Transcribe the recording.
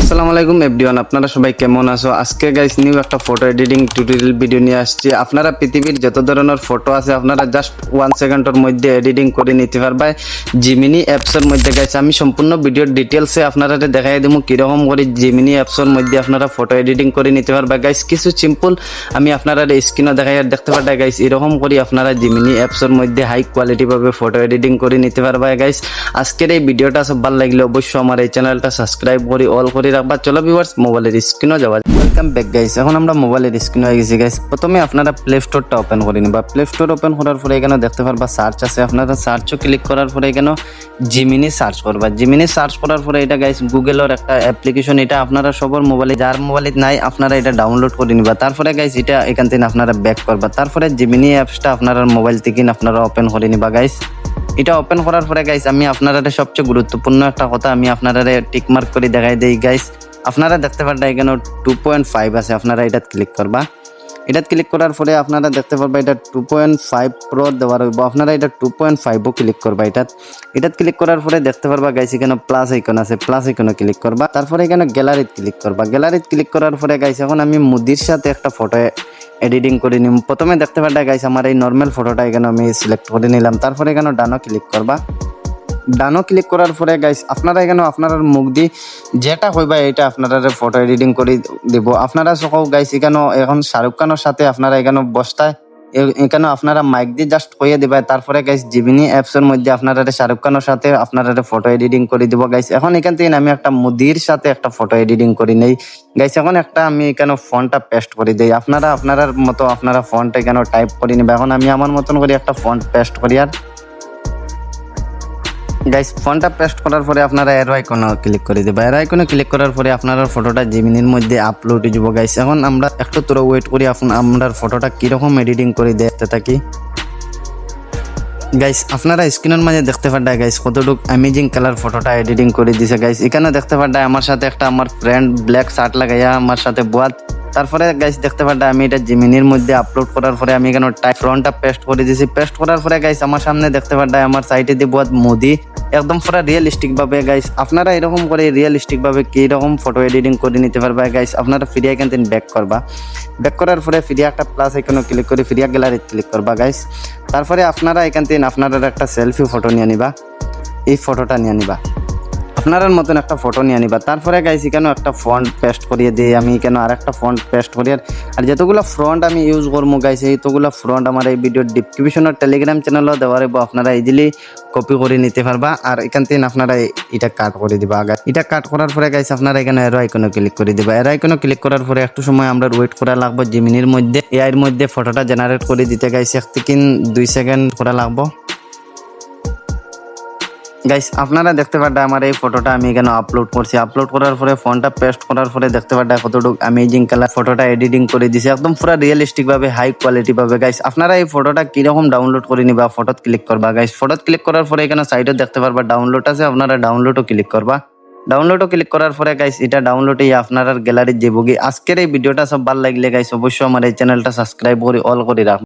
আসসালামু আলাইকুম এভরিওয়ান, আপনারা সবাই কেমন আছো? আজকে গাইস নিউ একটা ফটো এডিটিং টিউটোরিয়াল ভিডিও নিয়ে আসছি। আপনারা পৃথিবীর যত ধরনের ফটো আছে আপনারা জাস্ট 1 সেকেন্ডের মধ্যে এডিটিং করে নিতে পারবে জিমিনি অ্যাপসের মধ্যে। গাইস আমি সম্পূর্ণ ভিডিওর ডিটেলসে আপনারা দেখাই দেবো কিরকম করে জিমিনি অ্যাপসের মধ্যে আপনারা ফটো এডিটিং করে নিতে পারবে। গাইস কিছু সিম্পল আমি আপনারা স্ক্রিনে দেখাই আর দেখতে পারবে। গাইস এরকম করে আপনারা জিমিনি অ্যাপসের মধ্যে হাই কোয়ালিটি ভাবে ফটো এডিটিং করে নিতে পারবে। গাইস আজকের এই ভিডিওটা সব ভালো লাগলে অবশ্যই আমার এই চ্যানেলটা সাবস্ক্রাইব করে অল করে রাখবা। চলো ভিউয়ার্স মোবাইলের স্ক্রিনও যাওয়া। ওয়েলকাম ব্যাক গাইস, এখন আমরা মোবাইলের স্ক্রিনে হয়ে গেছি। গাইস প্রথমে আপনারা প্লে স্টোরটা ওপেন করে নিবা। প্লে স্টোর ওপেন করার পরে এখানে দেখতে পারবা সার্চ আছে, আপনারা সার্চও ক্লিক করার পরে এখানে জিমিনি সার্চ করবা। জিমিনি সার্চ করার পরে এটা গাইস গুগলের একটা অ্যাপ্লিকেশন, এটা আপনারা সবার মোবাইলে, যার মোবাইলে নাই আপনারা এটা ডাউনলোড করে নিবা। তারপরে গাইস এটা এখান থেকে আপনারা ব্যাক করবা। তারপরে জিমিনি অ্যাপসটা আপনারা মোবাইল থেকে আপনারা ওপেন করে নিবা। গাইস এটা ওপেন করার পরে গাইস আমি আপনারা সবচেয়ে গুরুত্বপূর্ণ একটা কথা আমি আপনারা টিক মার্ক করে দেখাই দেই। গাইস আপনারা দেখতে পারবেন এখানে 2.5 আছে, আপনারা এটা ক্লিক করবা। এটা ক্লিক করার পরে আপনারা দেখতে পারবা এটা 2.5 প্রো দেওয়া রইব, আপনারা এটা 2.5ও ক্লিক করবা। এটা ক্লিক করার পরে দেখতে পারবা গাইস এখানে প্লাস আইকন আছে, প্লাস আইকনে ক্লিক করবা। তারপরে এখানে গ্যালারিতে ক্লিক করবা। গ্যালারিতে ক্লিক করার পরে গাইস এখন আমি মুদির সাথে একটা ফটো এডিটিং করে নিম। প্রথমে দেখতে পারবা গাইস আমার এই নর্মাল ফটোটা এখানে আমি সিলেক্ট করে নিলাম। তারপরে এখানে ডানো ক্লিক করবা। ডানো ক্লিক করার পরে গাইস আপনারা এখানে আপনার মুখ দিয়ে যেটা কইবা এটা আপনারা ফটো এডিটিং করে দেব। আপনারা সকল গাইস এখানে এখন শাহরুখ খানের সাথে আপনারা এখানে বসতায় এখানে আপনারা মাইক দিয়ে জাস্ট কইয়ে দিবা। তারপরে গাইস জিমিনি অ্যাপসের মধ্যে আপনারা শাহরুখ খানের সাথে আপনারা ফটো এডিটিং করে দিব। গাইস এখন এখান থেকে আমি একটা মুদির সাথে একটা ফটো এডিটিং করি নেই। গাইস এখন একটা আমি এখানে ফন্টটা পেস্ট করে দেই। আপনারা আপনার মতো আপনারা ফন্ট এখানে টাইপ করে নিবা। এখন আমি আমার মতন করে একটা ফন্ট পেস্ট করি। আর গাইস ফোনটা পেস্ট করার পরে আপনারা এরো আইকনে ক্লিক করে দিবা। এরো আইকনে ক্লিক করার পরে আপনার ফটোটা জিমিনির মধ্যে আপলোড হয়ে যাব। গাইস এখন আমরা একটু তোরা ওয়েট করি আমরা ফটোটা কিরকম এডিটিং করে দেখতে থাকি। গাইস আপনারা স্ক্রিনের মাঝে দেখতে পারডা গাইস কতটুকু অ্যামেজিং কালার ফটোটা এডিটিং করে দিছে। গাইস এখানে দেখতে পারডা আমার সাথে একটা আমার ফ্রেন্ড ব্ল্যাক শার্ট লাগাইয়া আমার সাথে বুয়াত। তারপরে গাইস দেখতে পারডা আমি এটা জিমিনির মধ্যে আপলোড করার পরে আমি এখানে ফ্রন্টটা পেস্ট করে দিয়েছি। পেস্ট করার পরে গাইস আমার সামনে দেখতে পারডা আমার সাইডে দিয়ে বুয়াত মোদি একদম পুরো রিয়েলিস্টিক ভাবে। গাইস আপনারা এরকম করে রিয়েলিস্টিক ভাবে কি রকম ফটো এডিটিং করে নিতে পারবা। গাইস আপনারা ফ্রি আইকন থেকে ব্যাক করবা। ব্যাক করার পরে ফ্রি একটা প্লাস আইকনে ক্লিক করে ফ্রি গ্যালারিতে ক্লিক করবা। গাইস তারপরে আপনারা এখান থেকে আপনারা একটা সেলফি ফটো নিয়ে নিবা। এই ফটোটা নিয়ে নিবা, আপনার মতন একটা ফটো নিয়ে নিবা। তারপরে গাইস এখানে একটা ফন্ট পেস্ট করিয়ে দিই আমি এখানে আর একটা ফন্ট পেস্ট করি। আর যতগুলো ফ্রন্ট আমি ইউজ করবো গাইস এইতগুলো ফ্রন্ট আমার এই ভিডিওর ডিসক্রিপশনের টেলিগ্রাম চ্যানেলও দেওয়া রইব, আপনারা ইজিলি কপি করে নিতে পারবা। আর এখান থেকে আপনারা এটা কাট করে দিবা। আগে এটা কাট করার পরে গাইস আপনারা এখানে এরো আইকনে ক্লিক করে দিবা। এরো আইকনে ক্লিক করার পরে একটু সময় আমরা ওয়েট করা লাগবে জিমিনির মধ্যে এআই এর মধ্যে ফটোটা জেনারেট করে দিতে। গাইস 1 থেকে 2 সেকেন্ড করা লাগবে। গাইস আপনারা দেখতে পারডা আমার এই ফটোটা আমি এখানে আপলোড করছি। আপলোড করার পরে ফোনটা পেস্ট করার পরে দেখতে পারডা কতটুকু অ্যামেজিং কালার ফটোটা এডিটিং করে দিছে একদম পুরো রিয়েলিস্টিক ভাবে হাই কোয়ালিটি ভাবে। গাইস আপনারা এই ফটোটা কিরকম ডাউনলোড করে নিবা, ফটোত ক্লিক করবা। গাইস ফটোত ক্লিক করার পরে এখানে সাইডে দেখতে পারবা ডাউনলোড আছে, আপনারা ডাউনলোডও ক্লিক করবা। ডাউনলোডও ক্লিক করার পরে গাইস এটা ডাউনলোডে আপনার গ্যালারিতে যাবো। আজকের এই ভিডিওটা সব ভালো লাগলে গাইস অবশ্যই আমার এই চ্যানেলটা সাবস্ক্রাইব করে অল করে রাখবেন।